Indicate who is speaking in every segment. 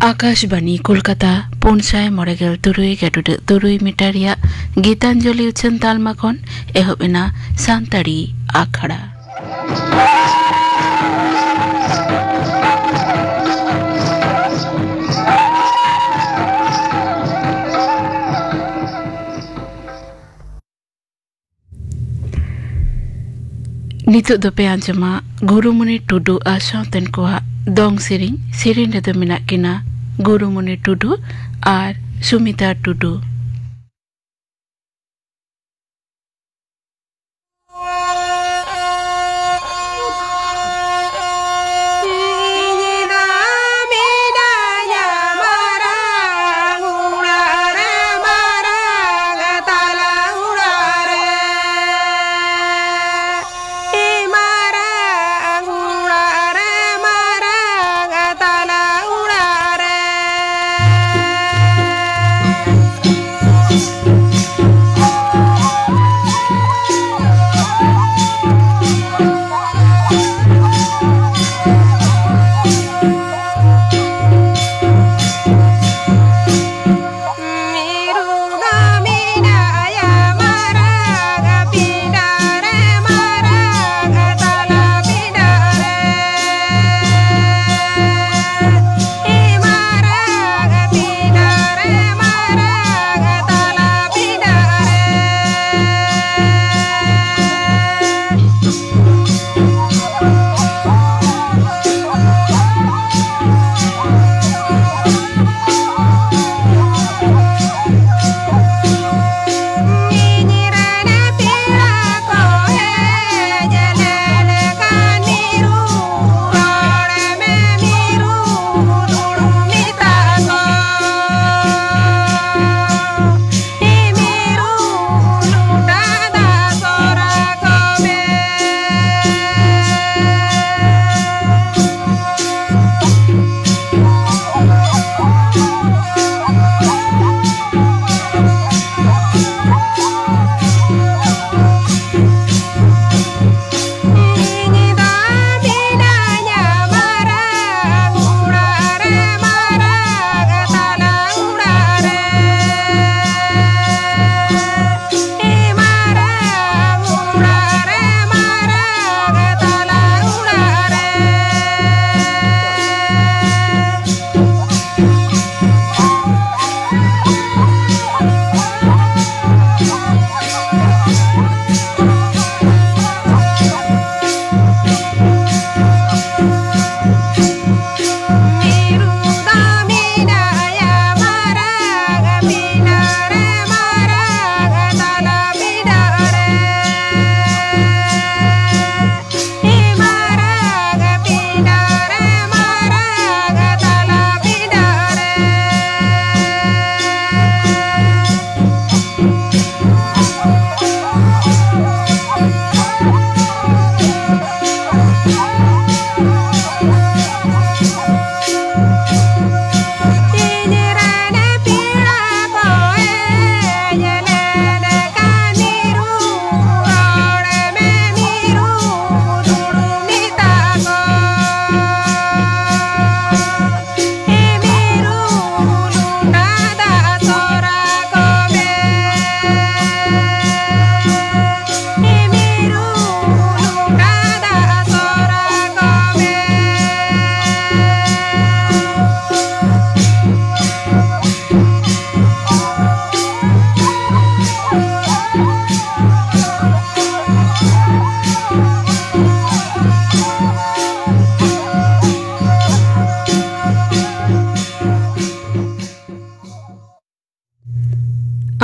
Speaker 1: आकाशबाणी कोलकाता पुनसाय मोरेगेल तुरुई गेटुड तुरुई मिटारिया गीतांजलि उच्चन तालमा खन एहबेना सान्ताड़ी आखड़ा Nituk dope anjama Gurumuni Tudu asauten koa dong siring redo minak kina Gurumuni Tudu ar Sumita Tudu.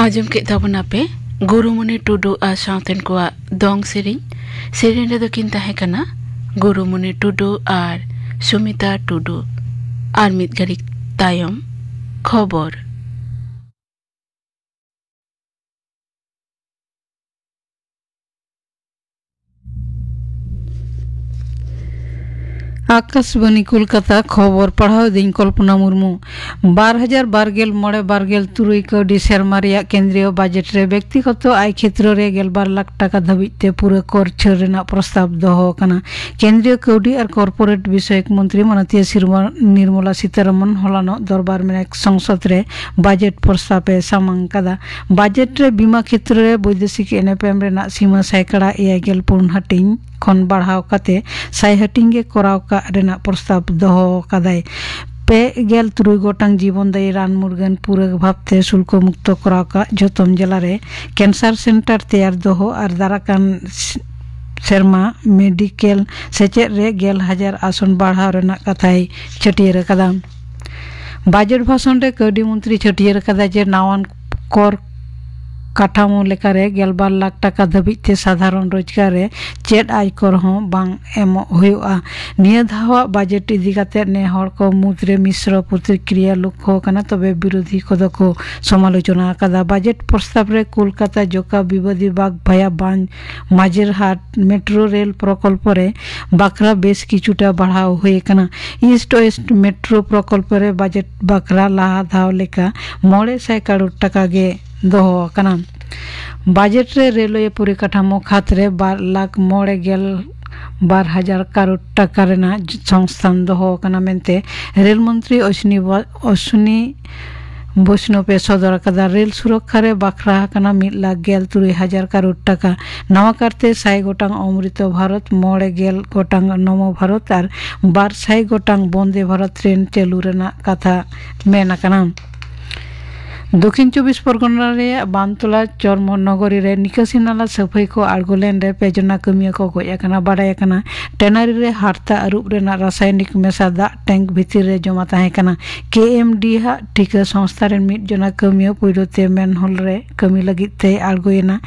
Speaker 1: आजम के ताबना पे गुरुमुनि टुडू आ southern को दोंग Sirin रे दो किन ताहे कना गुरुमुनि टुडू आर सुमिता टुडू आर मित गरी तायम खबर
Speaker 2: आकाशवाणी कोलकाता खबर पढ़ाव दिन कल्पना मुर्मू 2022 कौड़ी सेरमा केंद्रीय बजेट रे व्यक्तिगत आय क्षेत्र रे 12 लाख टाका धाबिते पूरा कर छाड़ रेना प्रस्ताव दोहो कना। केंद्रीय कौड़ी और कॉर्पोरेट विषयक मंत्री माननीय निर्मला सीतारमण हलानो दरबार में संसद रे बजेट प्रस्ताव सामांग कदा। बजेट रे बीमा क्षेत्र रे वैदेशिक एनएफएम रेना सीमा सैकड़ा 54 हटिंग खन बढ़ाव काते 6 हटिंगे कराव का रेना प्रस्ताव दोहो कदाय। 53 गोटांग जीवनदायी रान मुर्गान पूरा भावते शुल्क मुक्त कराव का जतम जिला रे कैंसर सेंटर तैयार दोहो और दाराकान सेरमा मेडिकल सेचेद रे 10,000 आसन बढ़ाव रेना कथाय छटियर कदा। बजेट भाषण रे कौड़ी मंत्री छटियर कदा जे नावान कर काठामो लेकारे 12 लाख टाका धाबिते साधारण रोजगार रे चेड आयकर हों बांग एमो हुआ। निया धावा बजेट इदी काते ने हर को मुद्रे मिश्र प्रतिक्रिया लक्ष्य कना तबे विरोधी कद को समालोचना कदा। बजेट प्रस्ताव रे कोलकाता जोका विवादी बाग भाया बांध माजेरहाट मेट्रो रेल प्रकल्प रे बाकरा बेस किछुटा बढ़ाव हुए कना। ईस्ट वेस्ट मेट्रो प्रकल्प रे बजेट बाकरा लाहा धाव लेका 900 करोड़ टाका गे दोहो कना। बजेट रे रेलवे परिकाठामो खाते 12,12,000 करोड़ टाका रेना संस्थान दोहो कना मेनते रेल मंत्री अश्विनी वैष्णवे सदर कदा। रेल सुरक्षा रे बाखरा कना 1,63,000 करोड़ टाका। नवा करते 100 गोटांग अमृत भारत 9 गोटांग नमो भारत और 200 गोटांग वंदे भारत ट्रेन चालू रेना कथा मेना कना। दक्षिण 24 परगना रे बानतला चर्म नगरी रे निकासी नाला सफाई को आड़गोलेन रे पेजना कमिया को गया बाड़ाय टेनारी रे हारता अरूप रेना रासायनिक मेसा दा टैंक भीतर रे जमा ताहे कना। केएमडी हा टीका संस्था रे मिड जना कमिया पुइलोते मेनहोल रे कमी लगित ते आड़गोयना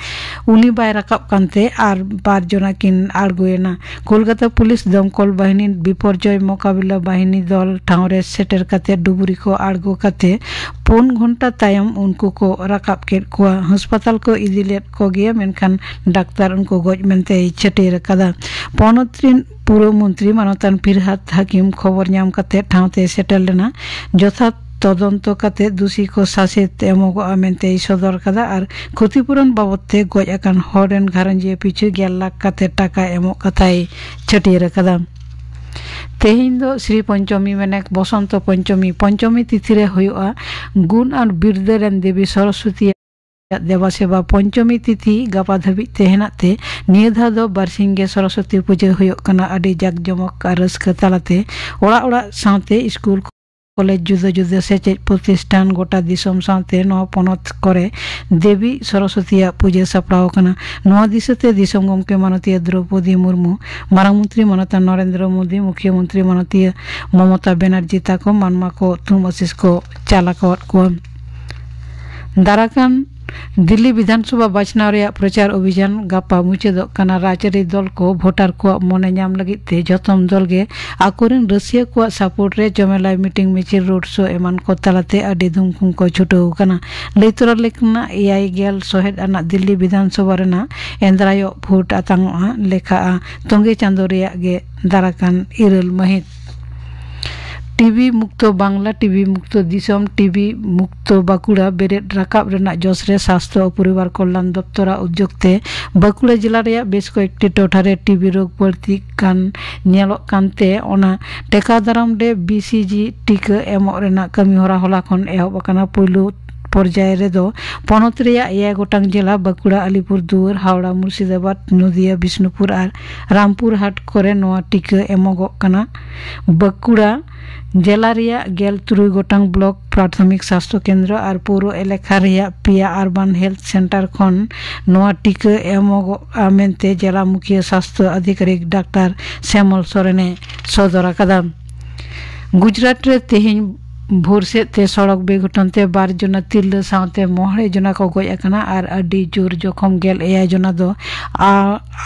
Speaker 2: उनी बाय राकाब कानते आर 12 जना किन आड़गोयना। कोलकाता पुलिस दमकल बाहिनी विपर्यय मोकाबिला बाहिनी दल ठाव रे सेटर काते डुबुरी को आड़गो काते 4 घंटा तायम उनको को राकाब के को अस्पताल को इदी लेट को गया मेनखान डाक्तार उनको गज मेनते छटेर कदा। पनोत्रीन पूर्व मंत्री मानतान फिरहाद हाकिम खबर नाम काते ठावते सेटल लेना यथा तदंत काते दोषी को शासित एमोगो मेनते सदर कदा और क्षतिपूरण बाबते गज अकान हरेन घारंजे पिछु 11 लाख काते टाका एमो कथाय छटेर कदा। तेहिन दो श्री पंचमी मेने बसंत पंचमी तिथि रे हुआ गुण और बिरदेरन देवी सरस्वती देवा सेवा पंचमी तिथि गापा धाबी तेहनाते नियधा दो बारसिंगे सरस्वती पूजा हुआ अडी जाक जमक रस्क तालाते ओड़ा ओड़ा साथे स्कूल कॉलेज जुदा जुदा सेचेद प्रतिष्ठान गोटा दिसम साथे नवा पनत करे देवी सरस्वती पूजा सपड़ाव कना। नवा दिसते दिसम गमके माननीय द्रौपदी मुर्मू मारांग मंत्री माननीय नरेंद्र मोदी मुख्यमंत्री माननीय ममता बनर्जी ताको मानमा को थुम आशीष को चालाकवत को। दाराकान दिल्ली विधानसभा बाचनाव रे प्रचार अभियान गापा मुचादोग कना। राजरी दल को भोटार को मने नाम लगित ते जतम दल गे आकोरेन रसिया को सपोर्ट रे जमेलाई मीटिंग मिचिल रोड शो एमान को तालाते अडी धुमकुम को छुटो कना। लैतरा लेकना एआई गेल सोहेद आना दिल्ली विधानसभा रेना एंद्रायो भोट आतांगा लेखा तोंगे चांदो रे गे दाराकान इरल महित। टीवी मुक्त बांग्ला टीवी मुक्त दिसम टीवी मुक्त बाकुड़ा बेरेद राकाब रेना जोश रे स्वास्थ्य और परिवार कल्याण दप्तरा उद्योगते बाकुड़ा जिला रे बेस को एकटी टोठारे टीवी रोग बढ़ती कान नेलो कानते ओना टेका दाराम रे बीसीजी टीका एमो रेना कमी होरा होला खन एहब काना पहिलो पर्याय रेदो पनत रेया 1 गोटांग जिला बाकुड़ा अलीपुरदुआर हावड़ा मुर्शिदाबाद नदिया बिष्णुपुर और रामपुर हाट करे नवा टीका एमोगो काना। बाकुड़ा जिला रेया 13 गोटांग ब्लॉक प्राथमिक स्वास्थ्य केंद्र और पौर एलेखा रेया पिया अर्बान हेल्थ सेंटर खन नवा टीका एमोगो मेनते जिला मुख्य स्वास्थ्य अधिकारी डॉक्टर श्यामल सोरेने सदर कदा। गुजरात रे तेहिन भोर से सड़क बेघटन ते 12 जना तिरला साथे मोहरे जना को गoj akana ar adi jor jokhom gel eya जना दो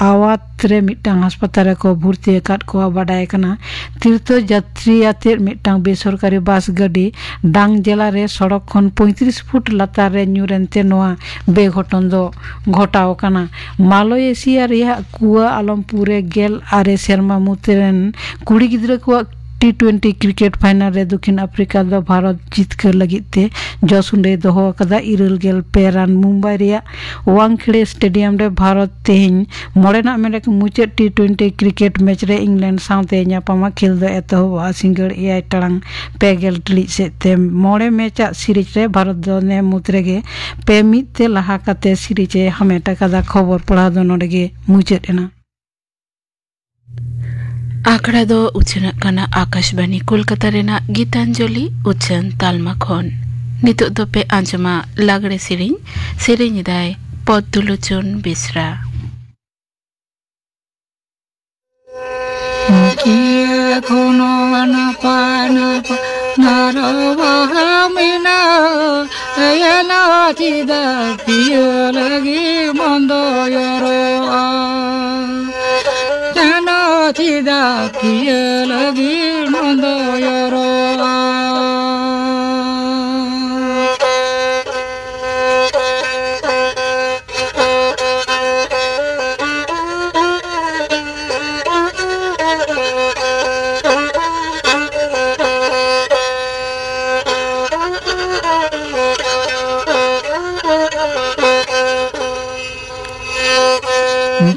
Speaker 2: awat re mitang haspatale ko bhurti akat ko badai kana tirtho jatri ate mitang besorkari bus gadi dang jela re सड़क खन 35 फुट लातार रे nyurente noa बेघटन दो घटाव kana मालयेशिया रे कुआ आलमपुरे गेल आरे शर्मा मुतेरन कुड़ी गिद्रा को T20 क्रिकेट फाइनल रे दक्षिण अफ्रीका दो भारत जितकर लगिते जसुंडे दोहो कदा इरल गेल पेरान मुंबई रे वांगखेड़े स्टेडियम रे भारत तेहिं मोड़ेना मेरे मुचे T20 क्रिकेट मैच रे इंग्लैंड साथे न्यापामा खेल दो एतहो सिंगड़ एआई टांग पेगेल टिली सेते मोड़े मैच सीरीज रे भारत दो ने मुतरेगे पे मिते लहा कते सीरीज हमेटा कदा खबर पढ़ा दो नोडेगे मुचेना
Speaker 1: आंकड़ा दो उछना कना आकाशवाणी कोलकाता रेना गीतांजलि उछन तालमा खन नितो दो पे आंजमा लागड़े सेरेñ दाय पद्दुलोचन बेसरा
Speaker 3: किए कोनो ना पाना नारवामिना एना चिदा किए लगी मंदो यरो चिदा किए लगी मंदो यरो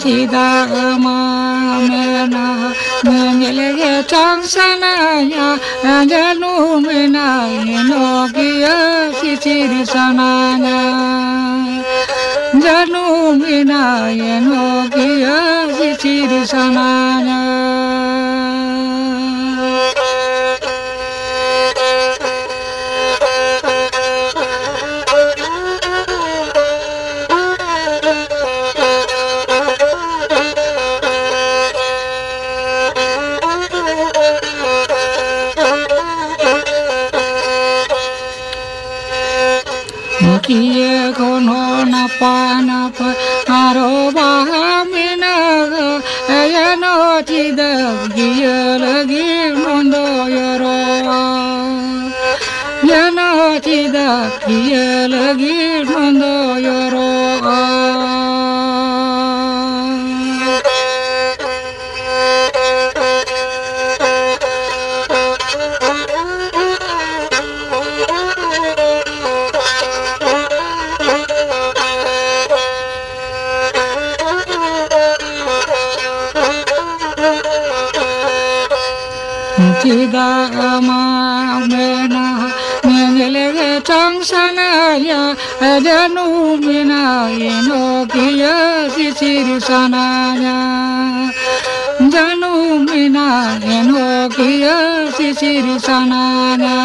Speaker 3: चिदा mena mengelege changsana ya janu mena no kia siciri sananya janu mena no kia siciri sananya kiye kono napa aro bahamina ayano chida kiye lagi mondo yoro yano chida kiye lagi mondo yoro चिदा mena mengelege changsana ya janu mena no kia siciri sananya janu mena no kia siciri sananya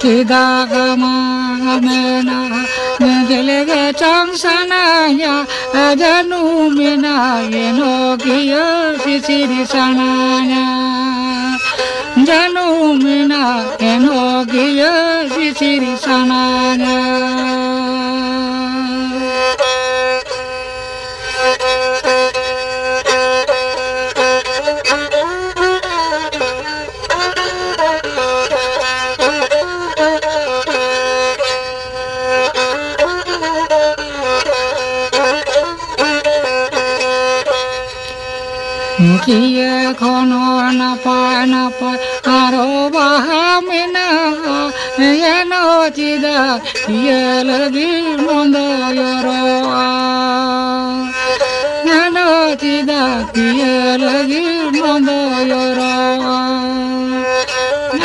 Speaker 3: चिदा mena mengelege changsana ya janu mena no kia siciri sananya janu mena no kia siciri sananya kiye kono napa aro bahamina yano chida kiye lagi mondo yoro yano chida kiye lagi mondo yoro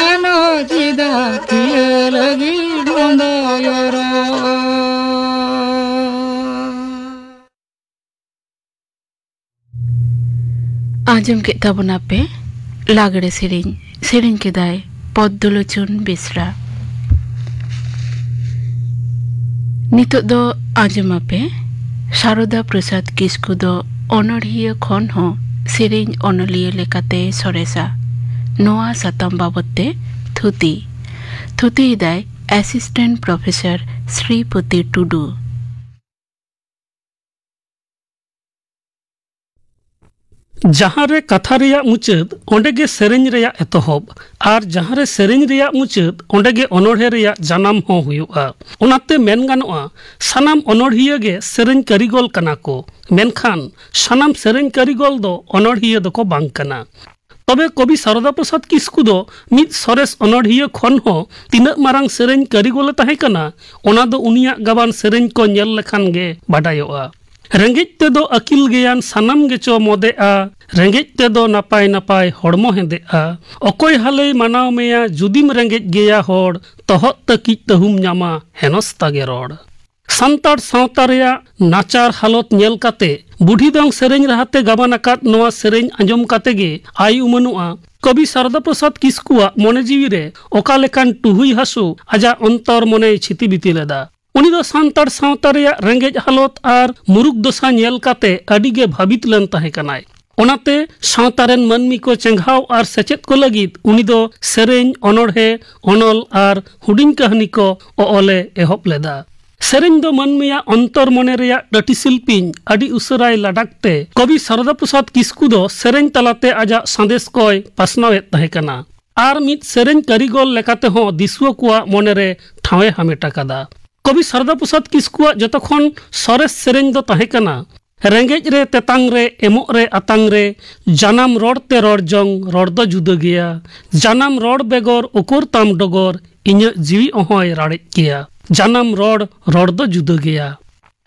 Speaker 3: yano chida kiye lagi mondo yoro
Speaker 1: आजम के ताबना पे लागड़े serine केदाय Padmalochan Besra नितो दो आजमा पे शारदा प्रसाद किस्कु दो अनड़िया खन हो serine अनलिया लेकाते सरेसा नोआ साताम बाबते थुती दाय असिस्टेंट प्रोफेसर श्रीपति टुडू
Speaker 4: जहाँ रे कथा रेया मुचाद ओंडे गे सेरेंज रेया एतहब और जहाँ रे सेरेंज रेया मुचाद ओंडे गे अनोढ़े रेया जानाम हो हुयुआ ओनाते मेन गानोआ सानाम अनोढ़िया गे सेरेंज कारिगोल कना को मेनखान सानाम सेरेंज कारिगोल दो अनोढ़िया दो को बांग कना तबे कवि शारदा प्रसाद किस्कु दो मिद सरेस अनोढ़िया खन हो तिनाक मारांग सेरेंज कारिगोल ताहे कना ओना दो उनिया गाबान सेरेंज को नेल लेखान गे बाडायोआ रेंगेज तेदो अकिल ज्ञान सानाम गेचो मोदेआ रेंगेज तेदो नापाय नापाय हड़मो हेदेआ अकोय हाले मानाव मेया जुदिम रेंगेज गेया होड़ तहत तकिज तहुम न्यामा हेनस्तागे रोड़ सान्ताड़ सावता रेया नाचार हालत नेल काते बुढ़ी दंग सेरेंज राहते गाबान आकाद नोआ सेरेंज आंजम काते गे आई उमनुआ कवि शारदा प्रसाद किस्कुआ मोने जीवी रे ओका लेकान टुहुई हासु आजा अंतर मोने छिति बिति लेदा उनी दो सान्ताड़ सावता रेया रेंगेज हालत और मुरुक दशा नेल काते अडिगे भाबित लेन ताहे कनाय ओनाते सावतारेन मानमी को चेंघाव और सेचेद को लगिद उनी दो सेरेंज अनोढ़े अनल और हुडिंग कहानी को ओले एहब लेदा सेरेंज दो मानमिया अंतर मने रेया डटी शिल्पीन अडी उसराय लाडाकते कवि शारदा प्रसाद किस्कु दो सेरेंज तलाते आजा संदेश कोय पासनावेद ताहे कना और मिद सेरेंज कारिगोल लेकाते हो दिसुआ कुआ मने रे ठावे हामेटा कदा कवि शारदा प्रसाद किस्कुआ जतखन सरेस सेरेंज दो ताहे कना रेंगेज रे तेतांग रे एमोग रे आतांग रे जानाम रोड़ते रोड़ जंग रोड़ दो जुदा गया जानाम रोड़ बेगोर उकुर ताम डोगोर इन्या जीवी ओहोय राड़ेज गया जानाम रोड़ दो जुदा गया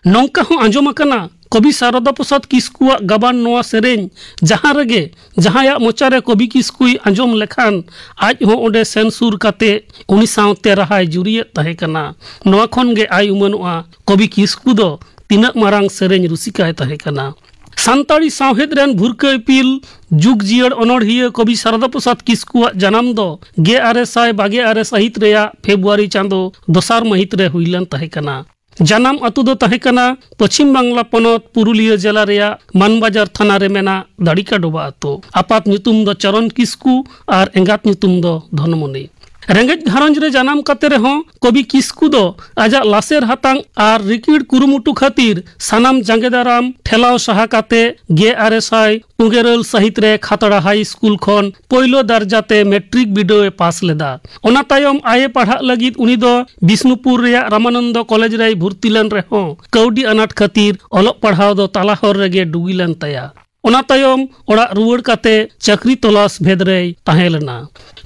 Speaker 4: नौका हो आंजोम आकना कवि शारदा प्रसाद किस्कुआ गाबान नोआ सेरेंज जहाँ रेगे जहाँया मोचारे कवि किस्कुई आंजोम लेखान आज हो ओंडे सेन सुर काते उनी सावते रहाय जुरिये ताहे कना नोआ खन गे आई उमनुआ कवि किस्कु दो तिनाक मारांग सेरेंज रुसिकाय ताहे कना सान्ताड़ी सावहेद रेन भुरका इपिल जुग जियर अनोढ़िया कवि शारदा प्रसाद किस्कुआ जनाम दो 1922 साहित रेया फेब्रुआरी चांदो दोसार महित रे हुइलन ताहे कना जानाम अतु दो ताहे कना पश्चिम बांग्ला पनत पुरुलिया जिला रेया मानबाजार थाना रे मेना दाड़िका डोबा अतु आपात ᱧᱩᱛᱩᱢ दो चरण किस्कु और एंगात ᱧᱩᱛᱩᱢ दो धनमणि रेंगेज घारंज रे जानाम काते रेहों कवि किस्कु दो आजा लासेर हातांग और रिकिड़ कुरुमुटु खातिर सानाम जांगेदाराम ठेलाव सहा काते 1990 साहित रे खातड़ा हाई स्कूल खन पहिलो दर्जाते मैट्रिक बिडोए पास लेदा ओना तायम आए पढ़ा लगिद उनी दो बिष्णुपुर रेया रामानंद कॉलेज रे भर्ती लेन रेहों कौडी अनाट खातिर ओलग पढ़ाव दो तालाहर रेगे डुगिलेन ताया ओना तायम ओड़ा रुवाड़ काते चाकरी तलाश भेद रे ताहे लेना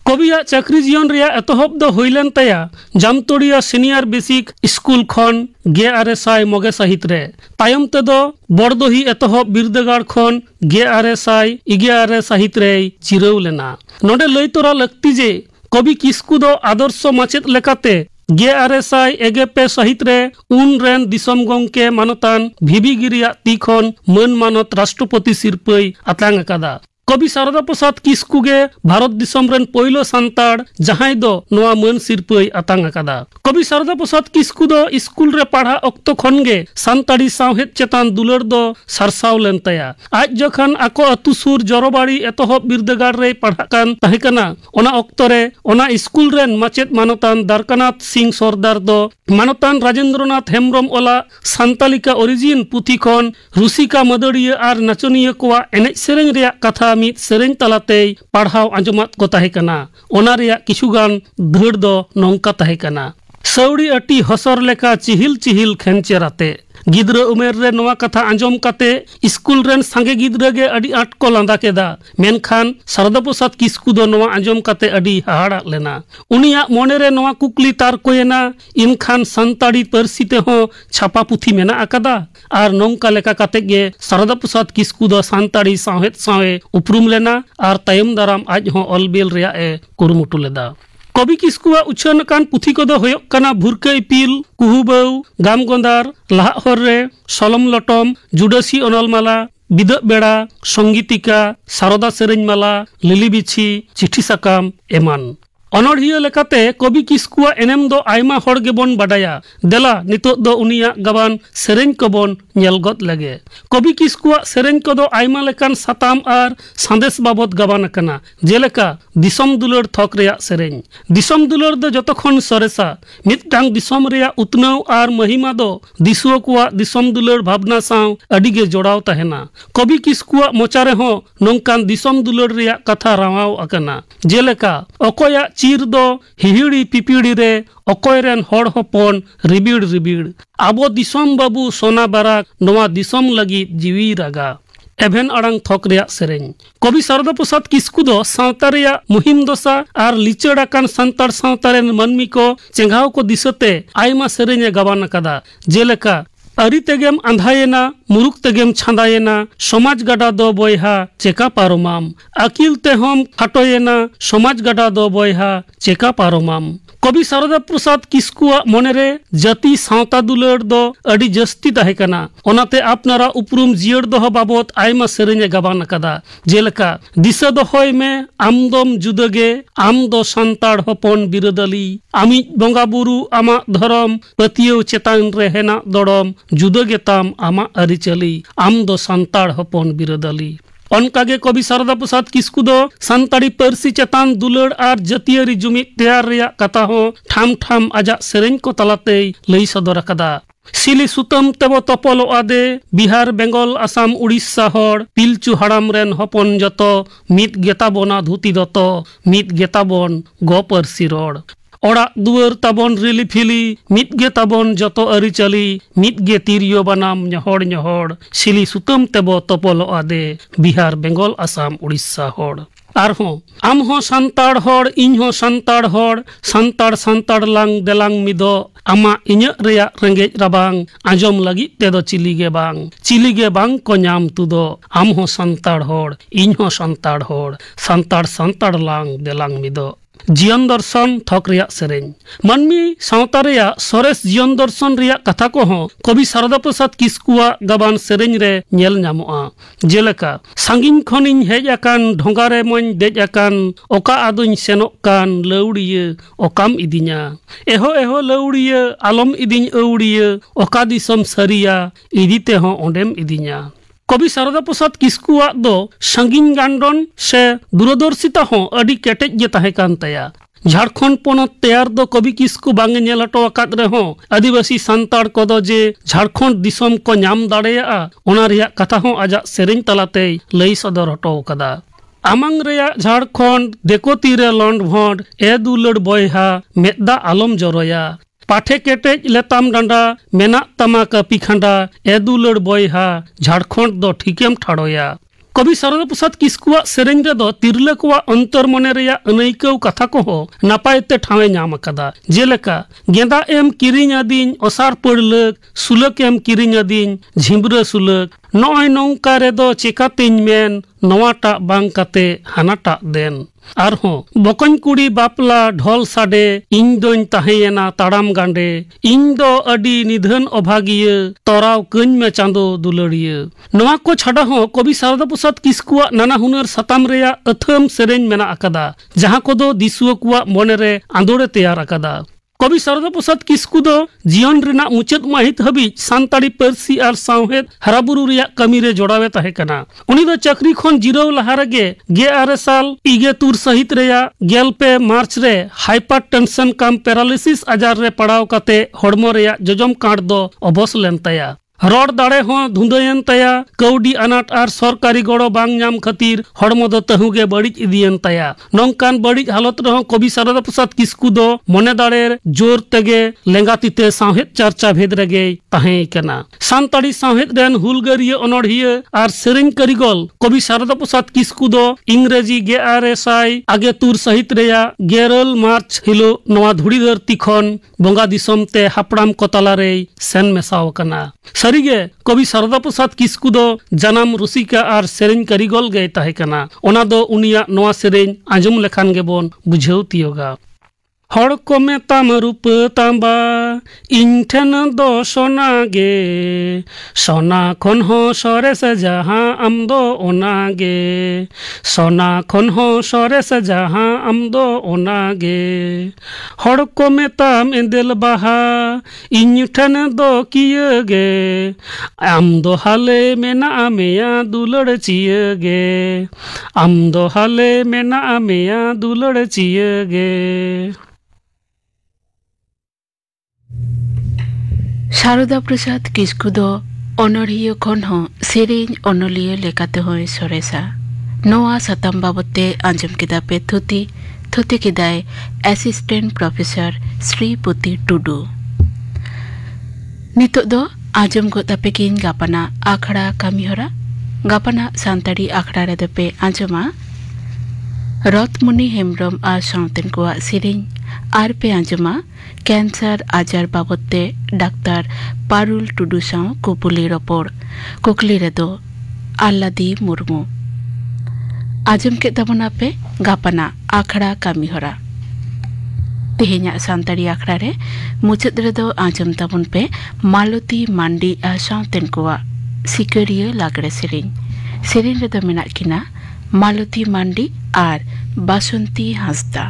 Speaker 4: कविया चाकरी जीवन रेया एतहब दो हुइलेन ताया जामतोड़िया सीनियर बेसिक स्कूल खन 1990 साहित रे तायम तेदो बड़दोही एतहब बिरदागाड़ खन 1911 साहित रे जिराव लेना नोडे लई तोरा लगती जे कवि किस्कु दो आदर्श माचेद लेकाते 1991 साहित रे उन रेन दिसम गंके मानतान भिबी गिरिया ती खन मन मानत राष्ट्रपति सिरपई आतांग अकादा कवि शारदा प्रसाद किस्कु गे भारत दिसम रेन पहिलो सान्ताड़ जहां दो नोआ मन सिरपई आतांग अकादा कवि शारदा प्रसाद किस्कु दो स्कूल रे पढ़ा अक्तो खन गे सान्ताड़ी सावहेद चेतान दुलर दो सरसाव लेन ताया आज जखन आको अतु सुर जरोबाड़ी एतहब बिरदागाड़ रे पढ़ा कान ताहे कना ओना अक्तो रे ओना स्कूल रेन माचेद मानतान दारकानाथ सिंह सरदार दो मानतान राजेंद्रनाथ हेम्ब्रम ओला सान्तालिका ओरिजिन पुथी खन रुसिका मदड़िया और नाचनिया कोआ एनेज सेरेंज रेया कथा मित सेरेंज तलाते पढ़ाव आंजमात को ताहे कना ओना रेया किछुगान धड़ दो नौका ताहे कना सौड़ी अटी हसर लेका चिहिल चिहिल खेंचेराते गिद्रा उमेर रे नोआ कथा आंजम काते स्कूल रेन सांगे गिद्रा गे अडी आट को लांदा केदा मेनखान शारदा प्रसाद किस्कु दो नोआ आंजम काते अडी हाहाड़ा लेना उनिया मोने रे नोआ कुकली तार कोयना इनखान सान्ताड़ी पारसी ते हो छापा पुथी मेना अकादा और नौका लेका काते गे शारदा प्रसाद किस्कु दो सान्ताड़ी सावहेद सावे उपरुम लेना और तायम दाराम आज हो अलबेल रेया ए कुरुमुटु लेदा कवि किस्कुआ उछन कान पुथी को दो होयक कना भुरका इपिल कुहुबाऊ गामगोंदार लाहर रे सलम लटम जुडासी अनलमाला बिदा बेड़ा संगीतिका सारदा सेरेñ माला लिली बिछी चिठी साकाम एमान अनोढ़िया लेकाते कवि किस्कुआ एनेम दो आयमा हर गेबन बाडाया देला नितो दो उनिया गबान सेरेñ कबन नेलगत लगे कवि किस्कुआ सेरेñ कदो आयमा लेकान साताम आर सांदेश बाबत गबान अकना जेलेका दिसम दुलर थक रेया सेरेñ दिसम दुलर दो जतखन सरेसा मिदटांग दिसम रेया उतनाव आर महिमा दो दिसुआ कुआ दिसम दुलर भावना साव अडिगे जोड़ाव तहेना कवि किस्कुआ मोचारे हो नोंकान दिसम दुलर रेया कथा रावाव अकना जेलेका अकोया चीर दो हिहिड़ी पिपिड़ी रे अकोयरेन हर हपन रिबिड़ रिबिड़ आबो दिसम बाबू सोना बाराक नोआ दिसम लगी जीवी रागा एभेन आड़ांग थक रेया सेरेñ कवि सारदा प्रसाद किस्कु दो सावता रेया मुहिम दशा आर लिचड़ आकान सांताड़ सावता रेन मानमी को चेंगाव को दिसते आयमा सेरेñ गबान अकादा जेलेका अरी तेगेम अंधायेना मुरुक तेगेम छांदायेना समाज गाडा दो बयहा चेका पारोमाम अकिल तेहम खाटोयेना समाज गाडा दो बयहा चेका पारोमाम कवि सारदा प्रसाद किस्कुआ मनेरे जाति सावता दुलर दो अडी जस्ती ताहेकना ओनाते आपनारा उपरुम जियर दो बाबत आयमा सेरेñ गबान अकादा जेलेका दिशा दोहय में आमदम जुदगे आम दो सांताड़ हपन बिरदली आमी बंगा बुरु आमा धरम पतियो चेतान रे हेना दड़म जुदगे ताम आमा अरिचली आम दो सांताड़ हपन बिरदली अनकागे कवि सारदा प्रसाद किस्कु दो सानताड़ी पारसी चेतान दुलड़ आर जातियारी जुमिद तैयार रेया कथा हो ठाम ठाम आजा सेरेñ को तलाते लई सदर अकादा सिली सुतम तेबो तपल आदे बिहार बेंगल आसाम उड़ीसा हर पिलचु हाड़ाम रेन हपन जतो मिद गेताबोना धुति दतो मिद गेताबोन गो पारसी रड़ ओड़ा दुआर ताबन रिली फिली मिदगे ताबन जतो अरिचली मिदगे तिरियो बनाम ñहड़ ñहड़ सिली सुतम तेबो तपल आदे बिहार बेंगल आसाम उड़ीसा हड़ आरहों आम हो सांताड़ हड़ इन हो सांताड़ हड़ सांताड़ सांताड़ लांग देलांग मिदो आमा इña रेया रेंगेज राबांग आजम लगी तेदो चिलिगे बांग को नाम तुदो आम हो सांताड़ हड़ इन हो सांताड़ हड़ सांताड़ सांताड़ लांग देलांग मिदो जीवन दर्शन थक रेया सेरेñ मानमी सावता रेया सरेस जीवन दर्शन रेया कथा को हो कवि सारदा प्रसाद किस्कुआ गबान सेरेñ रे नेल नामोआ जेलेका सांगिन खनिन हेज आकान ढोंगारे मन देज आकान ओका आदुñ सेनोक कान लौड़िया ओकाम इदिña एहो एहो लौड़िया आलम इदिñ औड़िया ओका दिसम सरिया इदिते हो ओंडेम इदिña कवि सारदा प्रसाद किस्कुआ दो सांगिन गांडन से दूरदर्शिता हो अडी केटेज गे ताहे कान तया झारखंड पोनत तैयार दो कवि किस्कु बांगे नेल हटो आकाद रेहो आदिवासी सांताड़ कोदो जे झारखंड दिसम को नाम दाड़ेया ओना रेया कथा हो आजा सेरेñ तलाते लई सदर हटो कदा आमांग रेया झारखंड देखो तीरे लंड भंड ए दुलड़ बयहा मेदा आलम जरोया पाठे केटेज लेताम डांडा मेना तमा कापी खांडा ए दुलड़ बयहा झारखंड दो ठीकेम ठाड़ोया कवि सारदा प्रसाद किस्कुआ सेरेñ रे दो तिरला कुआ अंतर मने रेया अनैकव कथा को हो नापायते ठावे नाम अकादा जेलेका गेंदा एम किरिñ आदिñ ओसार पड़लक सुलक एम किरिñ आदिñ झिम्बरा सुलक नॉय नौका रे दो चेकातेñ मेन नवाटा बांग काते हानाटा देन आरहों बकन कुड़ी बापला ढोल साडे इन दोñ ताहेयेना ताड़ाम गांडे इन दो अडी निधन अभागिया तोराव कñ में चांदो दुलड़िया नवा को छाड़ा हो कवि सारदा प्रसाद किस्कुआ नाना हुनर सताम रेया अथम सेरेñ मेना अकादा जहां को दो दिसुआ कुआ मोने रे आंदोड़े तैयार अकादा कवि सारदा प्रसाद किस्कु दो जीवन रेना मुचाद माहित हबीज सानताड़ी पारसी आर सावहेद हराबुरु रेया कमी रे जोड़ावे ताहे कना उनी दो चाकरी खन जिराव लहा रेगे 19 साल 23 सहित रेया 11 मार्च रे हाइपर टेंशन कम पैरालिसिस आजार रे पड़ाव काते हड़मो रेया जजम काट दो अबस लेन तया रड़ दाड़े हो धुंदयन तया कौडी अनाट आर सरकारी गड़ो बांग नाम खातिर हड़मो दो तहुगे बड़िज इदियन तया नौकान बड़िज हालत रहो कवि सारदा प्रसाद किस्कु दो मने दाड़ेर जोर तेगे लेंगातीते सावहेद चर्चा भेद रेगे ताहे कना सानताड़ी सावहेद रेन हुलगारिया अनोढ़िया आर सेरेñ कारिगल कवि सारदा प्रसाद किस्कु दो इंग्रेजी 1900 सहित रेया 11 मार्च हिलो नवा धुड़ी धरती खन बंगा दिसम ते हापड़ाम को तालारे सेन मेसाव कना सारिगे कवि सारदा प्रसाद किस्कु दो जनाम रुसिका आर सेरेñ कारिगल गए ताहे कना ओना दो उनिया नवा सेरेñ आंजम लेखान गेबोन बुझाव तियोगा हड़ को मेताम रूप तांबा इन ठेन दो सोना गे सोना खन हो सरेस जहां आम दो ओना गे सोना खन हो सरेस जहां आम दो ओना गे हड़ को मेताम एंदेल बाहा इन ठेन दो किए गे आम दो हाले मेना मेया दुलड़ चिए गे आम दो हाले मेना मेया दुलड़ चिए गे।
Speaker 1: शारदा प्रसाद किस्कु दो अनड़िया खन हो सेरेñ अनलिया लेकाते होय सरेसा नोआ साताम बाबते आंजम किदा पे थुती किदाय असिस्टेंट प्रोफेसर श्रीपति टुडू नितो दो आंजम गोता पे किन गापना आखड़ा कामिहरा गापना सांताड़ी आखड़ा रे पे आंजमा रथमुनि हेम्ब्रम आ साउतेन कोआ सेरेñ आर पे आंजमा कैंसर आजार बाबते डाक्तार पारुल टुडू साव कुपुली रपोड़ कुकली रेदो आल्लादी मुर्मू आजम के तबना पे गापना आखड़ा कामिहरा तेहेኛ सांताड़ी आखड़ा रे मुचाद रेदो आजम तबन पे मालती मांडी आ साउतेन कोआ सिकरिया लागड़े सेरेñ रेदो मेना किना मालती मांडी आर बासंती हांसदा।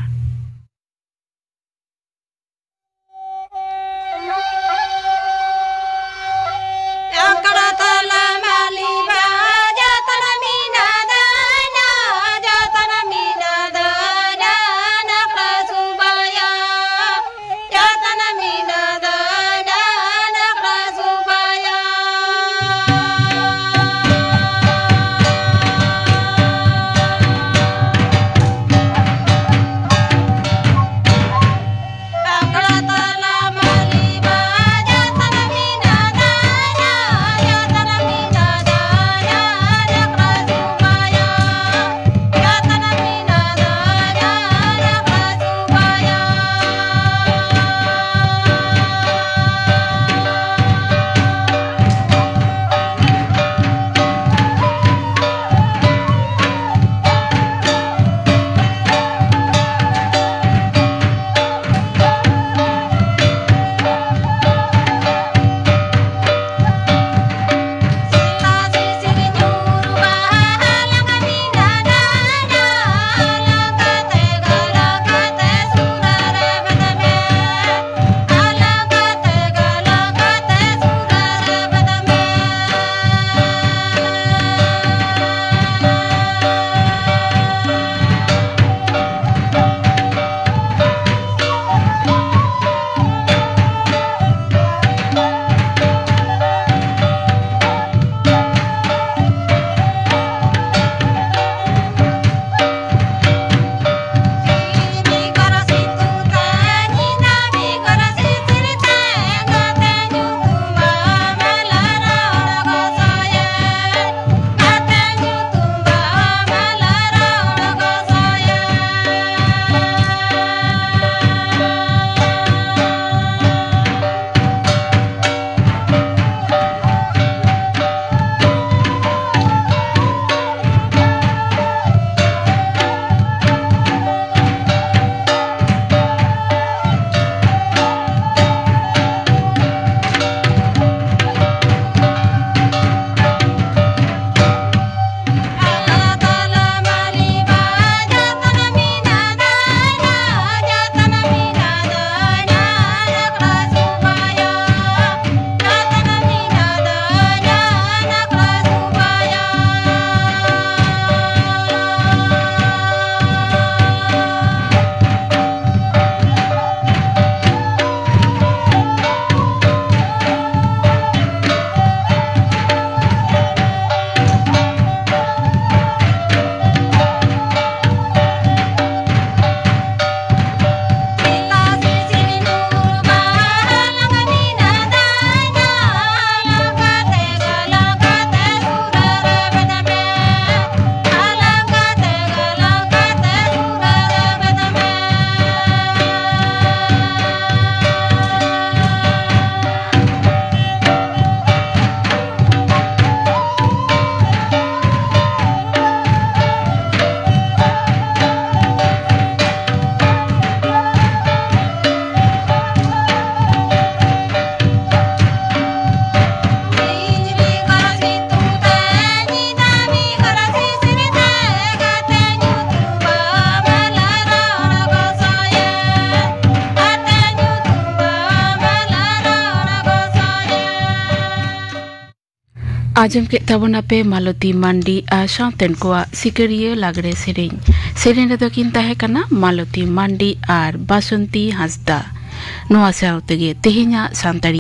Speaker 1: आजम के तबना पे मालती मांडी आ साउतेन को सिकरिया लागरे सेरें रेदो किन ताहे कना मालती मांडी आर बासंती हांसदा नोआ साउतेगे तेहेnya सान्तारी